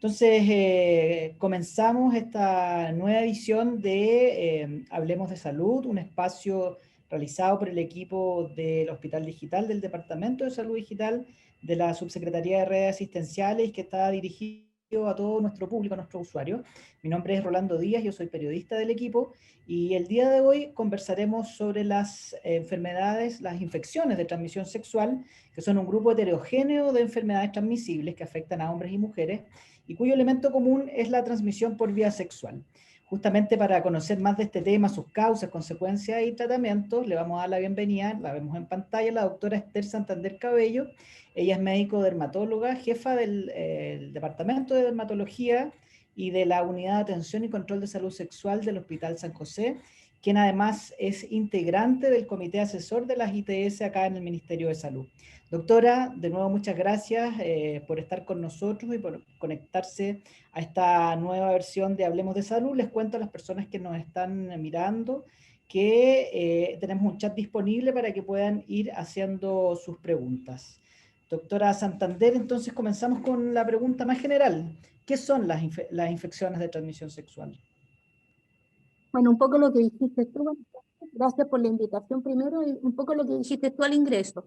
Entonces, comenzamos esta nueva edición de Hablemos de Salud, un espacio realizado por el equipo del Hospital Digital del Departamento de Salud Digital de la Subsecretaría de Redes Asistenciales, que está dirigido a todo nuestro público, a nuestros usuarios. Mi nombre es Rolando Díaz, yo soy periodista del equipo, y el día de hoy conversaremos sobre las enfermedades, las infecciones de transmisión sexual, que son un grupo heterogéneo de enfermedades transmisibles que afectan a hombres y mujeres, y cuyo elemento común es la transmisión por vía sexual. Justamente para conocer más de este tema, sus causas, consecuencias y tratamientos, le vamos a dar la bienvenida, la vemos en pantalla, a la doctora Esther Santander Cabello. Ella es médico dermatóloga, jefa del Departamento de Dermatología y de la Unidad de Atención y Control de Salud Sexual del Hospital San José, quien además es integrante del comité asesor de las ITS acá en el Ministerio de Salud. Doctora, de nuevo muchas gracias por estar con nosotros y por conectarse a esta nueva versión de Hablemos de Salud. Les cuento a las personas que nos están mirando que tenemos un chat disponible para que puedan ir haciendo sus preguntas. Doctora Santander, entonces comenzamos con la pregunta más general. ¿Qué son las infecciones de transmisión sexual? Bueno, un poco lo que dijiste tú, gracias por la invitación primero, y un poco lo que dijiste tú al ingreso.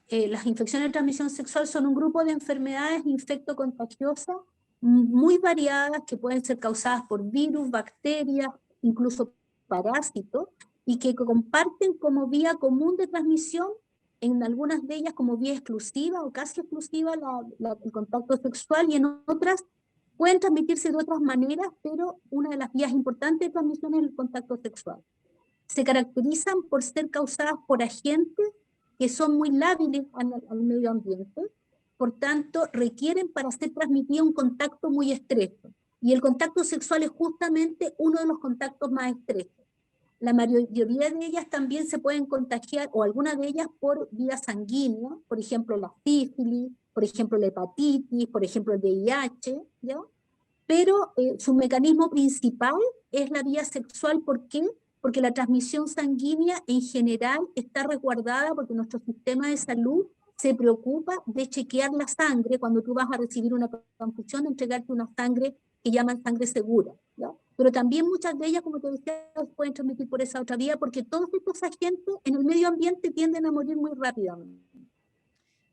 Las infecciones de transmisión sexual son un grupo de enfermedades infectocontagiosas muy variadas que pueden ser causadas por virus, bacterias, incluso parásitos, y que comparten como vía común de transmisión, en algunas de ellas como vía exclusiva o casi exclusiva el contacto sexual, y en otras pueden transmitirse de otras maneras, pero una de las vías importantes de transmisión es el contacto sexual. Se caracterizan por ser causadas por agentes que son muy lábiles al medio ambiente, por tanto requieren para ser transmitida un contacto muy estrecho. Y el contacto sexual es justamente uno de los contactos más estrechos. La mayoría de ellas también se pueden contagiar, o algunas de ellas por vía sanguínea, por ejemplo la sífilis, por ejemplo la hepatitis, por ejemplo el VIH, ¿ya? Pero su mecanismo principal es la vía sexual. ¿Por qué? Porque la transmisión sanguínea en general está resguardada porque nuestro sistema de salud se preocupa de chequear la sangre cuando tú vas a recibir una transfusión, de entregarte una sangre que llaman sangre segura, ¿no? Pero también muchas de ellas, como te decía, pueden transmitir por esa otra vía porque todos estos agentes en el medio ambiente tienden a morir muy rápidamente.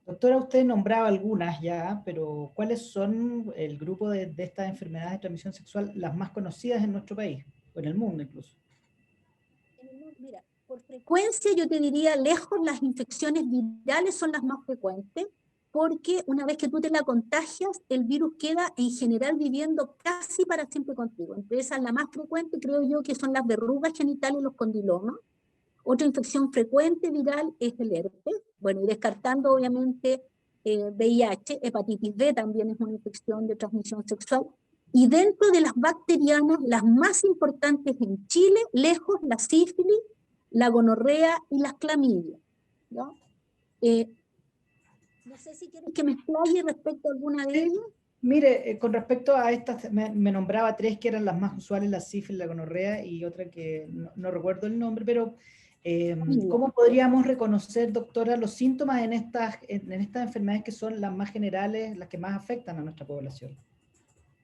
Doctora, usted nombraba algunas ya, pero ¿cuáles son el grupo de estas enfermedades de transmisión sexual las más conocidas en nuestro país, o en el mundo incluso? Mira, por frecuencia yo te diría, lejos las infecciones virales son las más frecuentes, porque una vez que tú te la contagias, el virus queda en general viviendo casi para siempre contigo. Entre esas, la más frecuente creo yo que son las verrugas genitales y los condilomas. Otra infección frecuente viral es el herpes, bueno, y descartando obviamente VIH, hepatitis B también es una infección de transmisión sexual. Y dentro de las bacterianas, las más importantes en Chile, lejos, la sífilis, la gonorrea y las clamidias, ¿no? No sé si quieres que me explaye respecto a alguna de ellas. Mire, con respecto a estas, me nombraba tres que eran las más usuales, la sífilis, la gonorrea y otra que no recuerdo el nombre, pero ¿cómo podríamos reconocer, doctora, los síntomas en estas enfermedades que son las más generales, las que más afectan a nuestra población?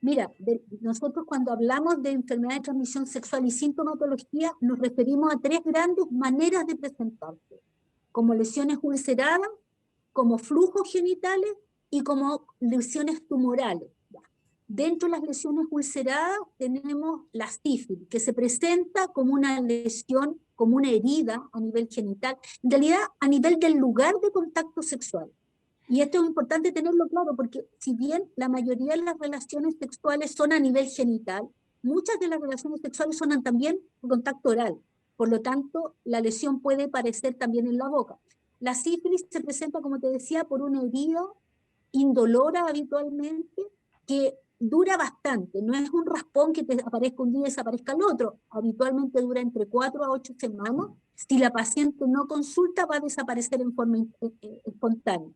Mira, nosotros cuando hablamos de enfermedad de transmisión sexual y sintomatología nos referimos a tres grandes maneras de presentarse, como lesiones ulceradas, como flujos genitales y como lesiones tumorales. Dentro de las lesiones ulceradas tenemos la sífilis, que se presenta como una lesión, como una herida a nivel genital, en realidad a nivel del lugar de contacto sexual. Y esto es importante tenerlo claro, porque si bien la mayoría de las relaciones sexuales son a nivel genital, muchas de las relaciones sexuales son también contacto oral. Por lo tanto, la lesión puede aparecer también en la boca. La sífilis se presenta, como te decía, por una herida indolora habitualmente, que dura bastante. No es un raspón que te aparezca un día y desaparezca el otro. Habitualmente dura entre 4 a 8 semanas. Si la paciente no consulta, va a desaparecer en forma espontánea.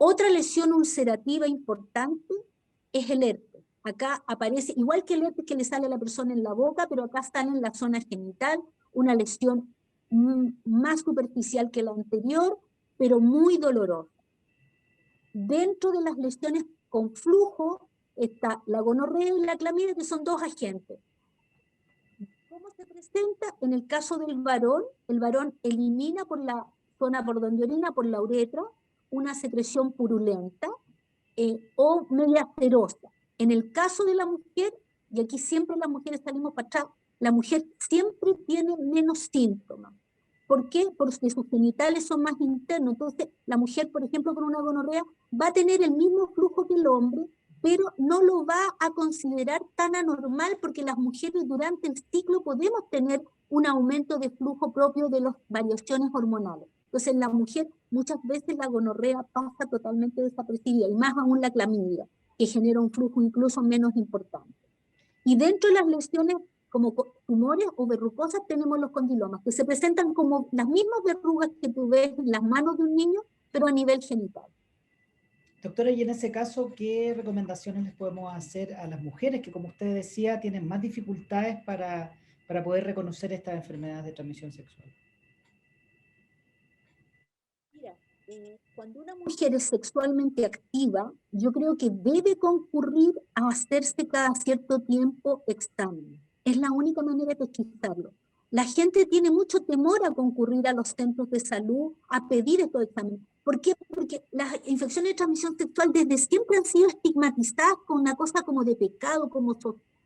Otra lesión ulcerativa importante es el herpes. Acá aparece, igual que el herpes que le sale a la persona en la boca, pero acá sale en la zona genital, una lesión más superficial que la anterior, pero muy dolorosa. Dentro de las lesiones con flujo Está la gonorrea y la clamidia, que son dos agentes. ¿Cómo se presenta? En el caso del varón, el varón elimina por la zona por donde orina, por la uretra, una secreción purulenta o media asquerosa. En el caso de la mujer, y aquí siempre las mujeres salimos para atrás, la mujer siempre tiene menos síntomas. ¿Por qué? Porque sus genitales son más internos. Entonces, la mujer, por ejemplo, con una gonorrea, va a tener el mismo flujo que el hombre, pero no lo va a considerar tan anormal porque las mujeres durante el ciclo podemos tener un aumento de flujo propio de las variaciones hormonales. Entonces, en la mujer muchas veces la gonorrea pasa totalmente desapercibida, y más aún la clamidia, que genera un flujo incluso menos importante. Y dentro de las lesiones como tumores o verrucosas tenemos los condilomas, que se presentan como las mismas verrugas que tú ves en las manos de un niño, pero a nivel genital. Doctora, y en ese caso, ¿qué recomendaciones les podemos hacer a las mujeres que, como usted decía, tienen más dificultades para poder reconocer estas enfermedades de transmisión sexual? Mira, cuando una mujer es sexualmente activa, yo creo que debe concurrir a hacerse cada cierto tiempo exámenes. Es la única manera de pesquisarlo. La gente tiene mucho temor a concurrir a los centros de salud a pedir estos exámenes. ¿Por qué? Porque las infecciones de transmisión sexual desde siempre han sido estigmatizadas con una cosa como de pecado, como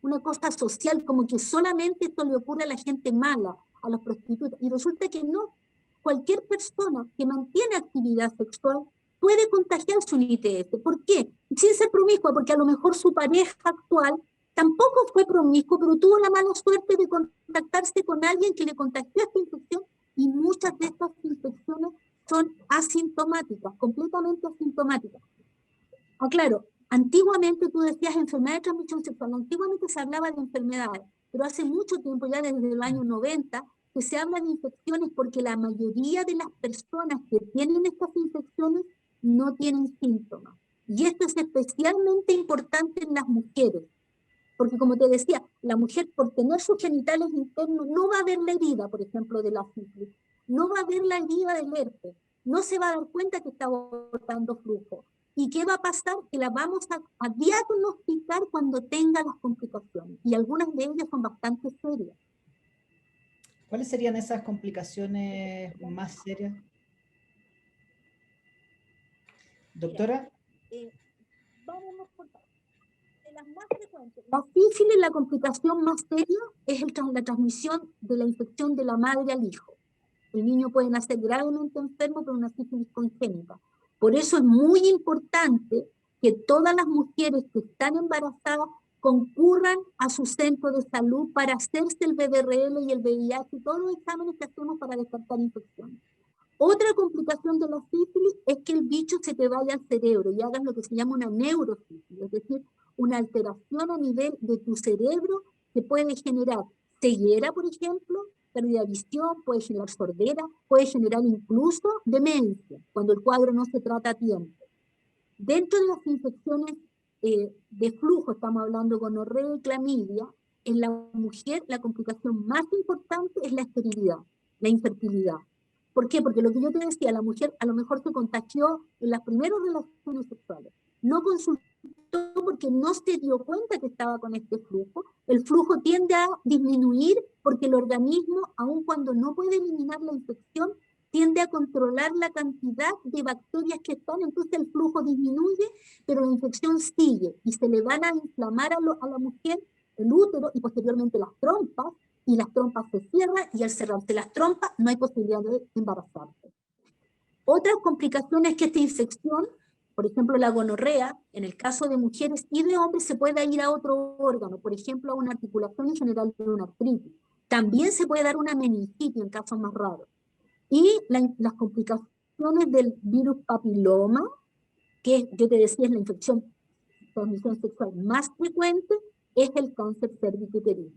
una cosa social, como que solamente esto le ocurre a la gente mala, a los prostitutas. Y resulta que no. Cualquier persona que mantiene actividad sexual puede contagiarse un ITS. ¿Por qué? Sin ser promiscua, porque a lo mejor su pareja actual tampoco fue promiscuo, pero tuvo la mala suerte de contactarse con alguien que le contagió esta infección, y muchas de estas infecciones son asintomáticas, completamente asintomáticas. Ah, claro, antiguamente tú decías enfermedad de transmisión sexual, antiguamente se hablaba de enfermedades, pero hace mucho tiempo, ya desde el año 90, que se habla de infecciones porque la mayoría de las personas que tienen estas infecciones no tienen síntomas. Y esto es especialmente importante en las mujeres, porque como te decía, la mujer por tener sus genitales internos no va a ver la herida, por ejemplo, de la sífilis, no va a ver la herida del herpes, no se va a dar cuenta que está botando flujo. ¿Y qué va a pasar? Que la vamos a diagnosticar cuando tenga las complicaciones, y algunas de ellas son bastante serias. ¿Cuáles serían esas complicaciones más serias? Doctora. Vamos por de las más frecuentes. La sífilis, la complicación más seria es la transmisión de la infección de la madre al hijo. El niño puede nacer gravemente enfermo por una sífilis congénita. Por eso es muy importante que todas las mujeres que están embarazadas concurran a su centro de salud para hacerse el VDRL y el VIH y todos los exámenes que hacemos para descartar infecciones. Otra complicación de la sífilis es que el bicho se te vaya al cerebro y hagas lo que se llama una neurosífilis, es decir, una alteración a nivel de tu cerebro que puede generar ceguera, por ejemplo, pérdida de visión, puede generar sordera, puede generar incluso demencia, cuando el cuadro no se trata a tiempo. Dentro de las infecciones de flujo, estamos hablando con gonorrea y clamidia, en la mujer la complicación más importante es la esterilidad, la infertilidad. ¿Por qué? Porque lo que yo te decía, la mujer a lo mejor se contagió en las primeras relaciones sexuales, no consultó porque no se dio cuenta que estaba con este flujo. El flujo tiende a disminuir porque el organismo, aun cuando no puede eliminar la infección, tiende a controlar la cantidad de bacterias que están, entonces el flujo disminuye, pero la infección sigue y se le van a inflamar a la mujer el útero y posteriormente las trompas, y las trompas se cierran, y al cerrarse las trompas no hay posibilidad de embarazarse. Otras complicaciones es que esta infección, por ejemplo la gonorrea, en el caso de mujeres y de hombres, se puede ir a otro órgano, por ejemplo a una articulación, en general de una artritis. También se puede dar una meningitis en casos más raros. Y las complicaciones del virus papiloma, que yo te decía es la infección de transmisión sexual más frecuente, es el cáncer cervicuterino.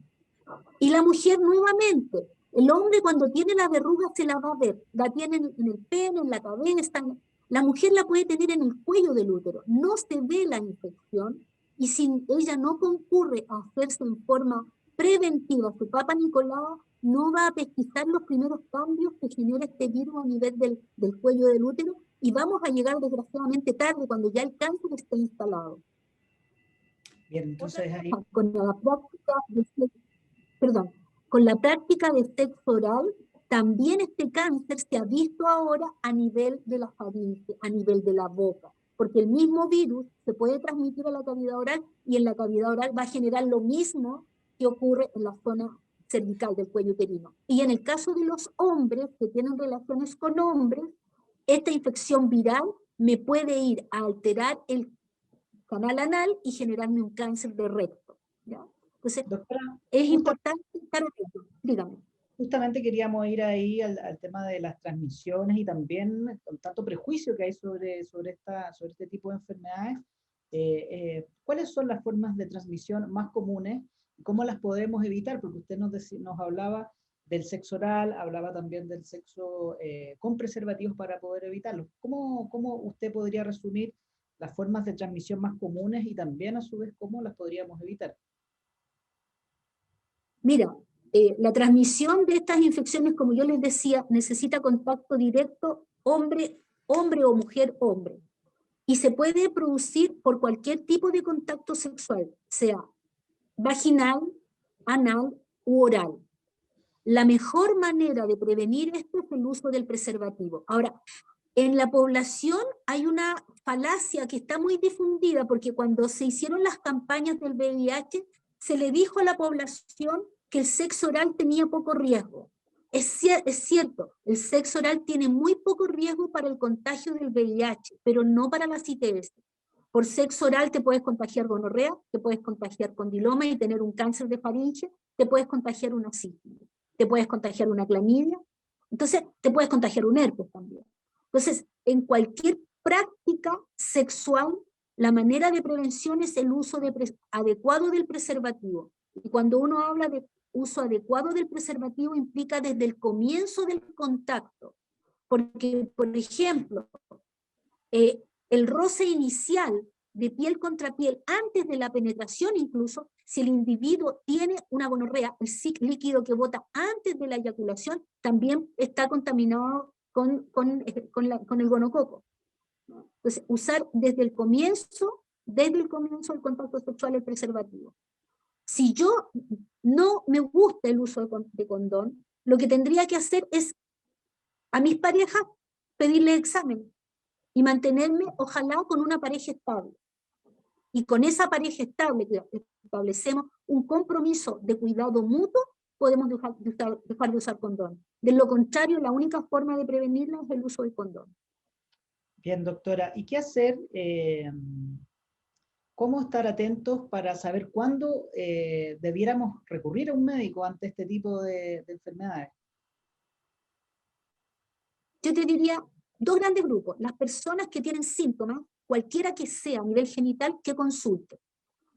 Y la mujer nuevamente, el hombre cuando tiene la verruga se la va a ver, la tiene en el pene, en la cabeza, la mujer la puede tener en el cuello del útero, no se ve la infección, y si ella no concurre a hacerse en forma preventiva su Papa Nicolau, no va a pesquisar los primeros cambios que genera este virus a nivel del cuello del útero, y vamos a llegar desgraciadamente tarde cuando ya el cáncer esté instalado. Bien, entonces ahí... Con la práctica de perdón, con la práctica de sexo oral, también este cáncer se ha visto ahora a nivel de la faringe, a nivel de la boca, porque el mismo virus se puede transmitir a la cavidad oral y en la cavidad oral va a generar lo mismo que ocurre en la zona cervical del cuello uterino. Y en el caso de los hombres que tienen relaciones con hombres, esta infección viral me puede ir a alterar el canal anal y generarme un cáncer de recto, ¿ya? Entonces, Doctora, es importante estar atento. Dígame. justamente queríamos ir ahí al tema de las transmisiones y también con tanto prejuicio que hay sobre este tipo de enfermedades. ¿Cuáles son las formas de transmisión más comunes y cómo las podemos evitar? Porque usted nos hablaba del sexo oral, hablaba también del sexo con preservativos para poder evitarlo. ¿Cómo usted podría resumir las formas de transmisión más comunes y también a su vez cómo las podríamos evitar? Mira, la transmisión de estas infecciones, como yo les decía, necesita contacto directo hombre, hombre o mujer, hombre. Y se puede producir por cualquier tipo de contacto sexual, sea vaginal, anal u oral. La mejor manera de prevenir esto es el uso del preservativo. Ahora, en la población hay una falacia que está muy difundida porque cuando se hicieron las campañas del VIH, se le dijo a la población que el sexo oral tenía poco riesgo. Es cierto, el sexo oral tiene muy poco riesgo para el contagio del VIH, pero no para las ITS. Por sexo oral te puedes contagiar gonorrea, te puedes contagiar condiloma y tener un cáncer de faringe, te puedes contagiar una sífilis, te puedes contagiar una clamidia, entonces te puedes contagiar un herpes también. Entonces, en cualquier práctica sexual, la manera de prevención es el uso adecuado del preservativo. Y cuando uno habla de uso adecuado del preservativo, implica desde el comienzo del contacto. Porque, por ejemplo, el roce inicial de piel contra piel, antes de la penetración incluso, si el individuo tiene una gonorrea, el líquido que bota antes de la eyaculación, también está contaminado con el gonococo. Entonces, usar desde el comienzo del contacto sexual el preservativo. Si yo no me gusta el uso de condón, lo que tendría que hacer es a mis parejas pedirle examen y mantenerme, ojalá, con una pareja estable. Y con esa pareja estable que establecemos un compromiso de cuidado mutuo, podemos dejar de usar condón. De lo contrario, la única forma de prevenirla es el uso de condón. Bien, doctora. ¿Y qué hacer? ¿Cómo estar atentos para saber cuándo debiéramos recurrir a un médico ante este tipo de enfermedades? Yo te diría dos grandes grupos. Las personas que tienen síntomas, cualquiera que sea a nivel genital, que consulte.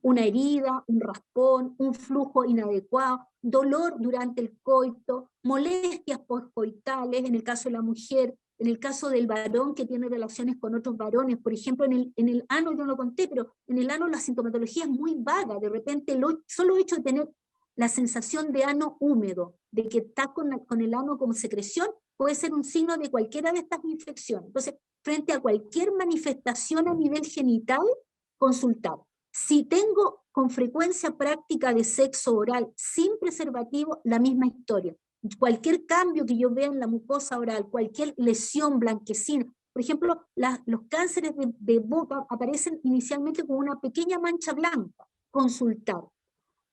Una herida, un raspón, un flujo inadecuado, dolor durante el coito, molestias postcoitales, en el caso de la mujer, en el caso del varón que tiene relaciones con otros varones, por ejemplo, en el ano, yo no lo conté, pero en el ano la sintomatología es muy vaga, de repente solo hecho de tener la sensación de ano húmedo, de que está con el ano como secreción, puede ser un signo de cualquiera de estas infecciones. Entonces, frente a cualquier manifestación a nivel genital, consultar. Si tengo con frecuencia práctica de sexo oral sin preservativo, la misma historia. Cualquier cambio que yo vea en la mucosa oral, cualquier lesión blanquecina, por ejemplo, los cánceres de boca aparecen inicialmente con una pequeña mancha blanca, consultar.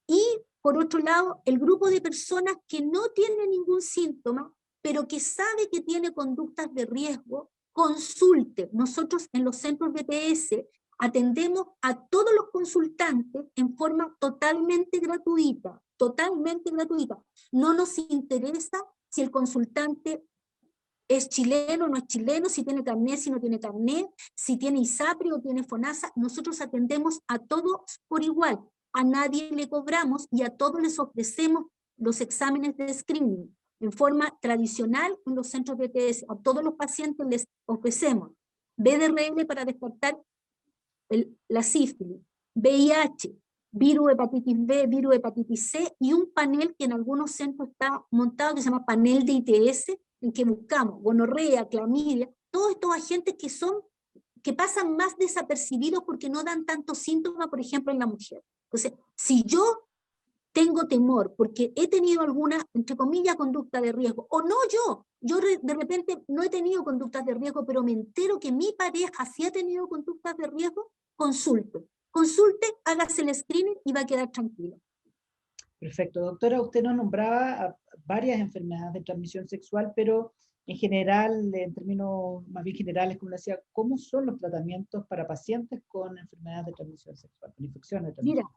Y por otro lado, el grupo de personas que no tiene ningún síntoma, pero que sabe que tiene conductas de riesgo, consulte. Nosotros en los centros de ETS atendemos a todos los consultantes en forma totalmente gratuita, totalmente gratuita. No nos interesa si el consultante es chileno o no es chileno, si tiene carnet, si no tiene carnet, si tiene ISAPRE o tiene FONASA. Nosotros atendemos a todos por igual. A nadie le cobramos y a todos les ofrecemos los exámenes de screening. En forma tradicional en los centros de ETS, a todos los pacientes les ofrecemos BDRL para descartar la sífilis, VIH, virus hepatitis B, virus hepatitis C, y un panel que en algunos centros está montado que se llama panel de ITS, en que buscamos gonorrea, clamidia, todos estos agentes que son que pasan más desapercibidos porque no dan tantos síntomas, por ejemplo, en la mujer. Entonces, si yo tengo temor porque he tenido alguna, entre comillas, conducta de riesgo, o no yo de repente no he tenido conductas de riesgo, pero me entero que mi pareja sí ha tenido conductas de riesgo, consulte, hágase el screening y va a quedar tranquilo. Perfecto. Doctora, usted nos nombraba a varias enfermedades de transmisión sexual, pero en general, en términos más bien generales, como le decía, ¿cómo son los tratamientos para pacientes con enfermedades de transmisión sexual, con infecciones de transmisión?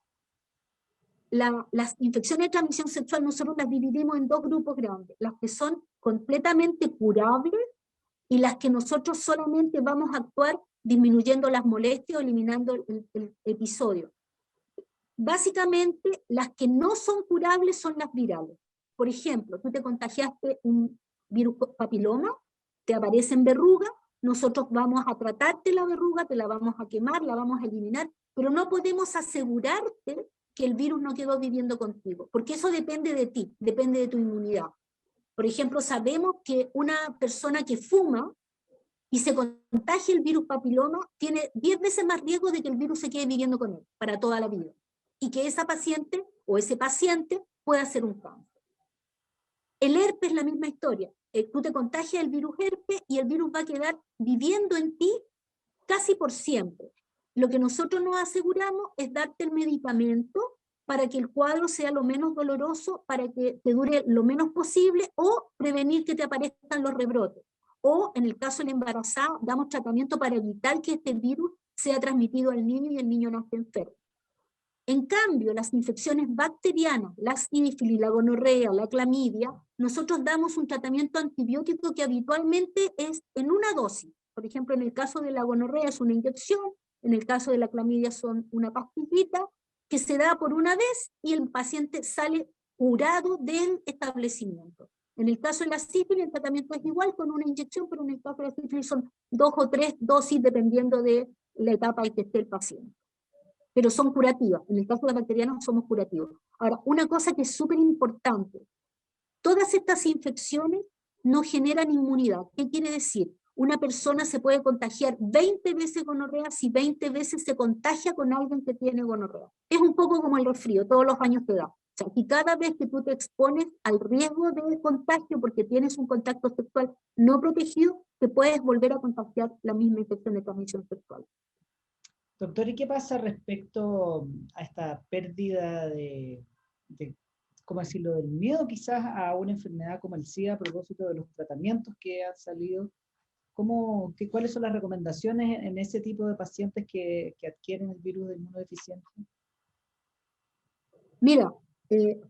Mira, las infecciones de transmisión sexual nosotros las dividimos en dos grupos grandes, las que son completamente curables y las que nosotros solamente vamos a actuar disminuyendo las molestias o eliminando el episodio. Básicamente, las que no son curables son las virales. Por ejemplo, tú te contagiaste un virus papiloma, te aparecen verrugas, nosotros vamos a tratarte la verruga, te la vamos a quemar, la vamos a eliminar, pero no podemos asegurarte que el virus no quedó viviendo contigo, porque eso depende de ti, depende de tu inmunidad. Por ejemplo, sabemos que una persona que fuma y se contagia el virus papiloma tiene 10 veces más riesgo de que el virus se quede viviendo con él para toda la vida, y que esa paciente o ese paciente pueda hacer un cáncer. El herpes es la misma historia. Tú te contagias el virus herpes y el virus va a quedar viviendo en ti casi por siempre. Lo que nosotros nos aseguramos es darte el medicamento para que el cuadro sea lo menos doloroso, para que te dure lo menos posible, o prevenir que te aparezcan los rebrotes. O en el caso de la embarazada, damos tratamiento para evitar que este virus sea transmitido al niño y el niño nazca enfermo. En cambio, las infecciones bacterianas, la sífilis, la gonorrea, la clamidia, nosotros damos un tratamiento antibiótico que habitualmente es en una dosis. Por ejemplo, en el caso de la gonorrea es una inyección, en el caso de la clamidia son una pastillita que se da por una vez y el paciente sale curado del establecimiento. En el caso de la sífilis el tratamiento es igual con una inyección, pero en el caso de la sífilis son 2 o 3 dosis dependiendo de la etapa en que esté el paciente. Pero son curativas. En el caso de la bacteriana somos curativos. Ahora, una cosa que es súper importante, todas estas infecciones no generan inmunidad. ¿Qué quiere decir? Una persona se puede contagiar 20 veces gonorrea si 20 veces se contagia con alguien que tiene gonorrea. Es un poco como el resfrío, todos los años te da. O sea, y cada vez que tú te expones al riesgo de contagio porque tienes un contacto sexual no protegido, te puedes volver a contagiar la misma infección de transmisión sexual. Doctor, ¿y qué pasa respecto a esta pérdida ¿cómo decirlo?, del miedo quizás a una enfermedad como el SIDA a propósito de los tratamientos que han salido? ¿Cuáles son las recomendaciones en ese tipo de pacientes que adquieren el virus de inmunodeficiencia? Mira,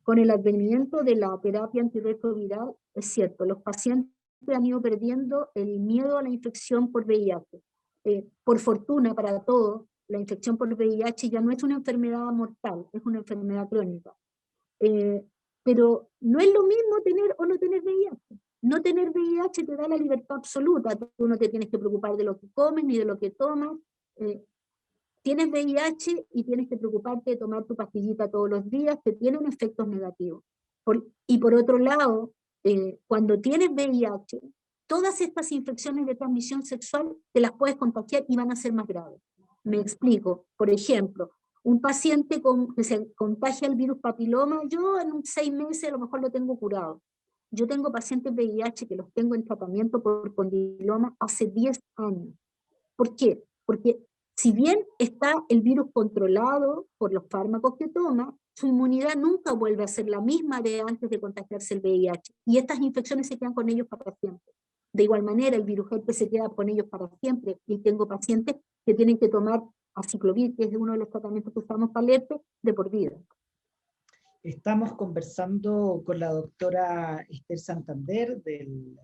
con el advenimiento de la terapia antirretroviral, es cierto, los pacientes han ido perdiendo el miedo a la infección por VIH. Por fortuna para todos, la infección por VIH ya no es una enfermedad mortal, es una enfermedad crónica. Pero no es lo mismo tener o no tener VIH. No tener VIH te da la libertad absoluta, tú no te tienes que preocupar de lo que comes ni de lo que tomas. Tienes VIH y tienes que preocuparte de tomar tu pastillita todos los días, que tienen efectos negativos. Y por otro lado, cuando tienes VIH, todas estas infecciones de transmisión sexual te las puedes contagiar y van a ser más graves. Me explico. Por ejemplo, un paciente que se contagia el virus papiloma, yo en 6 meses a lo mejor lo tengo curado. Yo tengo pacientes VIH que los tengo en tratamiento por condiloma hace 10 años. ¿Por qué? Porque si bien está el virus controlado por los fármacos que toma, su inmunidad nunca vuelve a ser la misma de antes de contagiarse el VIH. Y estas infecciones se quedan con ellos para siempre. De igual manera, el virus herpes se queda con ellos para siempre. Y tengo pacientes que tienen que tomar aciclovir, que es uno de los tratamientos que usamos para el herpes, de por vida. Estamos conversando con la doctora Esther Santander del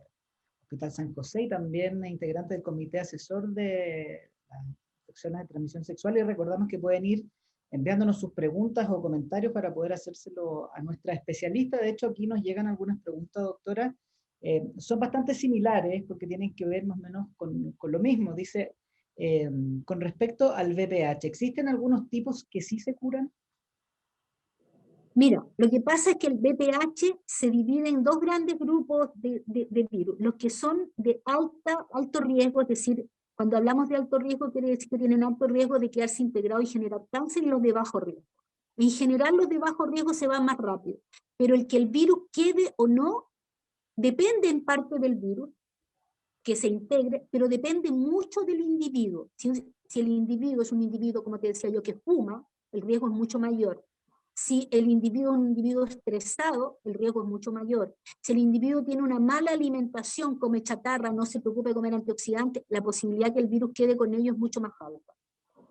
Hospital San José y también integrante del comité asesor de las infecciones de transmisión sexual, y recordamos que pueden ir enviándonos sus preguntas o comentarios para poder hacérselo a nuestra especialista. De hecho, aquí nos llegan algunas preguntas, doctora, son bastante similares porque tienen que ver más o menos con lo mismo. Dice, con respecto al VPH, ¿existen algunos tipos que sí se curan? Mira, lo que pasa es que el VPH se divide en dos grandes grupos de virus, los que son de alto riesgo, es decir, Cuando hablamos de alto riesgo, quiere decir que tienen alto riesgo de quedarse integrados y generar cáncer, y los de bajo riesgo. En general, los de bajo riesgo se van más rápido, pero el que el virus quede o no, depende en parte del virus, que se integre, pero depende mucho del individuo. Si el individuo es un individuo, como te decía yo, que fuma, el riesgo es mucho mayor. Si el individuo es un individuo estresado, el riesgo es mucho mayor. Si el individuo tiene una mala alimentación, come chatarra, no se preocupe de comer antioxidantes, la posibilidad que el virus quede con ellos es mucho más alta.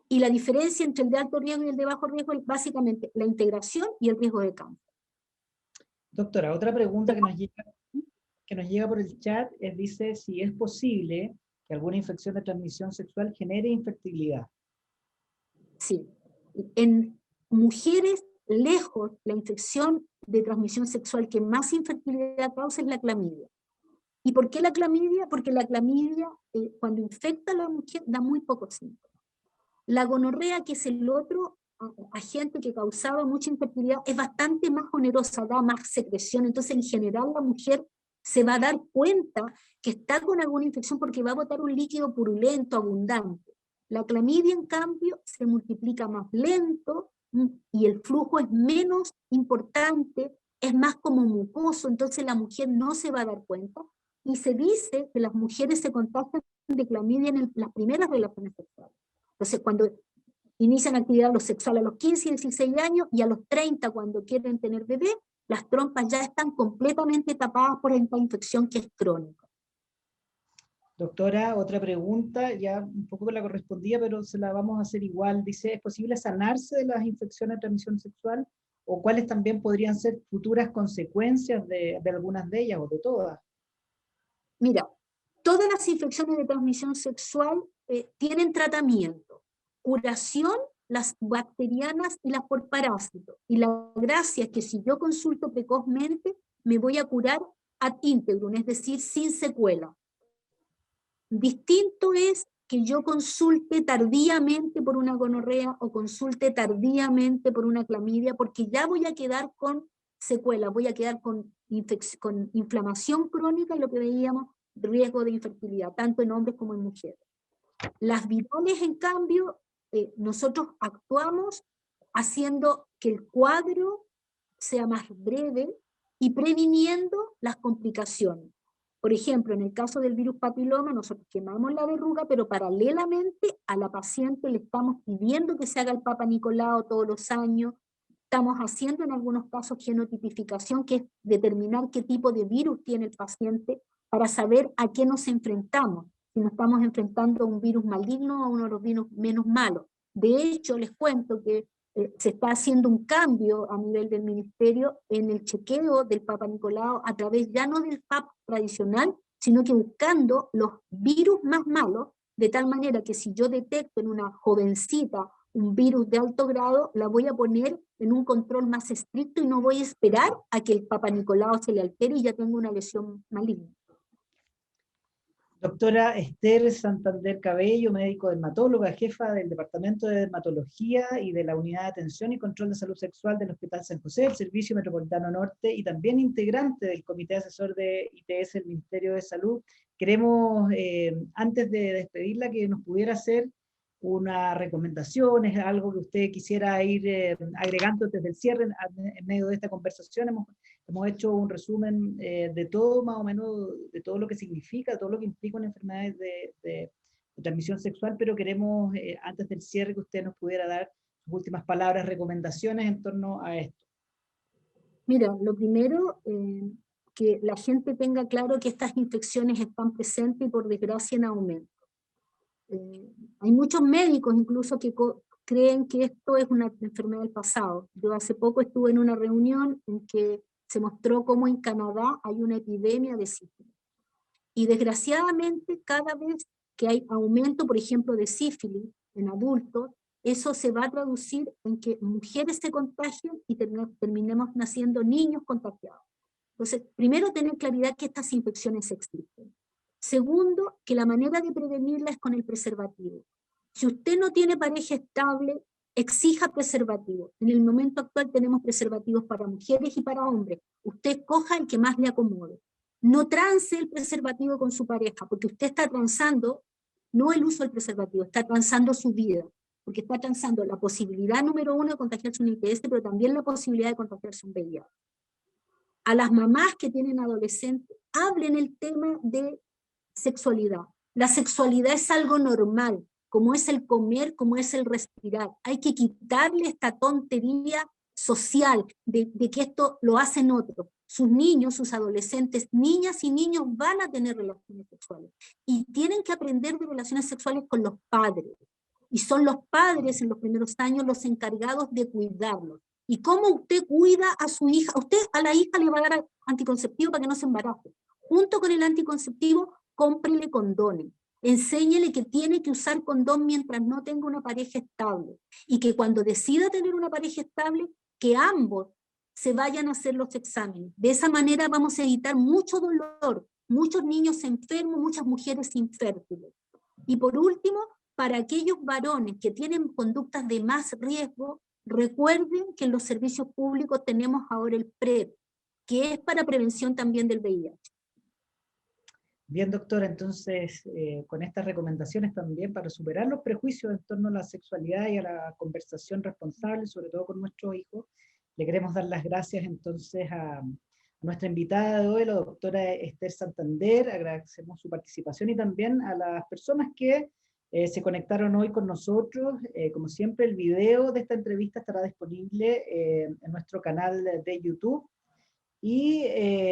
Y la diferencia entre el de alto riesgo y el de bajo riesgo es básicamente la integración y el riesgo de cáncer. Doctora, otra pregunta que nos llega por el chat dice si es posible que alguna infección de transmisión sexual genere infertilidad. Sí. En mujeres, lejos, la infección de transmisión sexual que más infertilidad causa es la clamidia. ¿Y por qué la clamidia? Porque la clamidia, cuando infecta a la mujer, da muy pocos síntomas. La gonorrea, que es el otro agente que causaba mucha infertilidad, es bastante más onerosa, da más secreción. Entonces, en general, la mujer se va a dar cuenta que está con alguna infección porque va a botar un líquido purulento, abundante. La clamidia, en cambio, se multiplica más lento y el flujo es menos importante, es más como mucoso, entonces la mujer no se va a dar cuenta. Y se dice que las mujeres se contagian de clamidia en las primeras relaciones sexuales. Entonces, cuando inician actividad sexual a los 15 y 16 años, y a los 30, cuando quieren tener bebé, las trompas ya están completamente tapadas por esta infección que es crónica. Doctora, otra pregunta, ya un poco la correspondía, pero se la vamos a hacer igual. Dice, ¿es posible sanarse de las infecciones de transmisión sexual? ¿O cuáles también podrían ser futuras consecuencias de algunas de ellas o de todas? Mira, todas las infecciones de transmisión sexual tienen tratamiento, curación, las bacterianas y las por parásitos. Y la gracia es que si yo consulto precozmente, me voy a curar ad integrum, es decir, sin secuela. Distinto es que yo consulte tardíamente por una gonorrea o consulte tardíamente por una clamidia, porque ya voy a quedar con secuelas, voy a quedar con inflamación crónica y lo que veíamos, riesgo de infertilidad, tanto en hombres como en mujeres. Las virales, en cambio, nosotros actuamos haciendo que el cuadro sea más breve y previniendo las complicaciones. Por ejemplo, en el caso del virus papiloma, nosotros quemamos la verruga, pero paralelamente a la paciente le estamos pidiendo que se haga el Papa Nicolau todos los años. Estamos haciendo en algunos casos genotipificación, que es determinar qué tipo de virus tiene el paciente para saber a qué nos enfrentamos. Si nos estamos enfrentando a un virus maligno o a uno de los virus menos malos. De hecho, les cuento que se está haciendo un cambio a nivel del ministerio en el chequeo del Papa Nicolau a través ya no del PAP tradicional, sino que buscando los virus más malos, de tal manera que si yo detecto en una jovencita un virus de alto grado, la voy a poner en un control más estricto y no voy a esperar a que el Papa Nicolau se le altere y ya tengo una lesión maligna. Doctora Esther Santander Cabello, médico dermatóloga, jefa del Departamento de Dermatología y de la Unidad de Atención y Control de Salud Sexual del Hospital San José, del Servicio Metropolitano Norte, y también integrante del Comité Asesor de ITS del Ministerio de Salud. Queremos, antes de despedirla, que nos pudiera hacer una recomendación, es algo que usted quisiera ir agregando desde el cierre en medio de esta conversación. Hemos hecho un resumen de todo, más o menos, de todo lo que significa, todo lo que implica una enfermedad de transmisión sexual, pero queremos, antes del cierre, que usted nos pudiera dar sus últimas palabras, recomendaciones en torno a esto. Mira, lo primero, que la gente tenga claro que estas infecciones están presentes y por desgracia en aumento. Hay muchos médicos incluso que creen que esto es una enfermedad del pasado. Yo hace poco estuve en una reunión en que se mostró cómo en Canadá hay una epidemia de sífilis. Y desgraciadamente cada vez que hay aumento, por ejemplo, de sífilis en adultos, eso se va a traducir en que mujeres se contagien y terminemos naciendo niños contagiados. Entonces, primero tener claridad que estas infecciones existen. Segundo, que la manera de prevenirla es con el preservativo. Si usted no tiene pareja estable, exija preservativo. En el momento actual tenemos preservativos para mujeres y para hombres. Usted coja el que más le acomode. No trance el preservativo con su pareja, porque usted está transando no el uso del preservativo, está transando su vida, porque está transando la posibilidad número 1 de contagiarse un ITS, pero también la posibilidad de contagiarse un VIH. A las mamás que tienen adolescentes, hablen el tema de sexualidad. La sexualidad es algo normal, como es el comer, como es el respirar. Hay que quitarle esta tontería social de que esto lo hacen otros. Sus niños, sus adolescentes, niñas y niños van a tener relaciones sexuales y tienen que aprender de relaciones sexuales con los padres. Y son los padres en los primeros años los encargados de cuidarlos. ¿Y cómo usted cuida a su hija? Usted a la hija le va a dar anticonceptivo para que no se embarace. Junto con el anticonceptivo, cómprele condones. Enséñele que tiene que usar condón mientras no tenga una pareja estable. Y que cuando decida tener una pareja estable, que ambos se vayan a hacer los exámenes. De esa manera vamos a evitar mucho dolor, muchos niños enfermos, muchas mujeres infértiles. Y por último, para aquellos varones que tienen conductas de más riesgo, recuerden que en los servicios públicos tenemos ahora el PrEP, que es para prevención también del VIH. Bien, doctora, entonces, con estas recomendaciones también para superar los prejuicios en torno a la sexualidad y a la conversación responsable, sobre todo con nuestros hijos, le queremos dar las gracias entonces a nuestra invitada de hoy, la doctora Esther Santander. Agradecemos su participación y también a las personas que se conectaron hoy con nosotros. Como siempre, el video de esta entrevista estará disponible en nuestro canal de YouTube. Y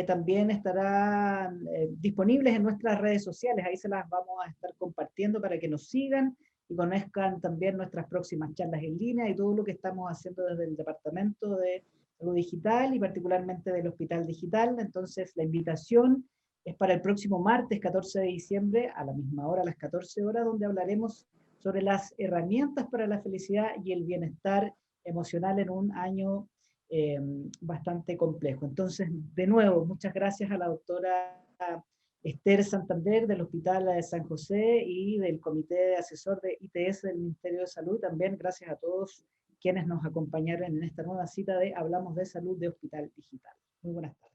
también estarán disponibles en nuestras redes sociales, ahí se las vamos a estar compartiendo para que nos sigan y conozcan también nuestras próximas charlas en línea y todo lo que estamos haciendo desde el Departamento de Salud Digital y particularmente del Hospital Digital. Entonces la invitación es para el próximo martes 14 de diciembre a la misma hora, a las 14 horas, donde hablaremos sobre las herramientas para la felicidad y el bienestar emocional en un año bastante complejo. Entonces, de nuevo, muchas gracias a la doctora Esther Santander del Hospital de San José y del Comité Asesor de ITS del Ministerio de Salud. También gracias a todos quienes nos acompañaron en esta nueva cita de Hablamos de Salud de Hospital Digital. Muy buenas tardes.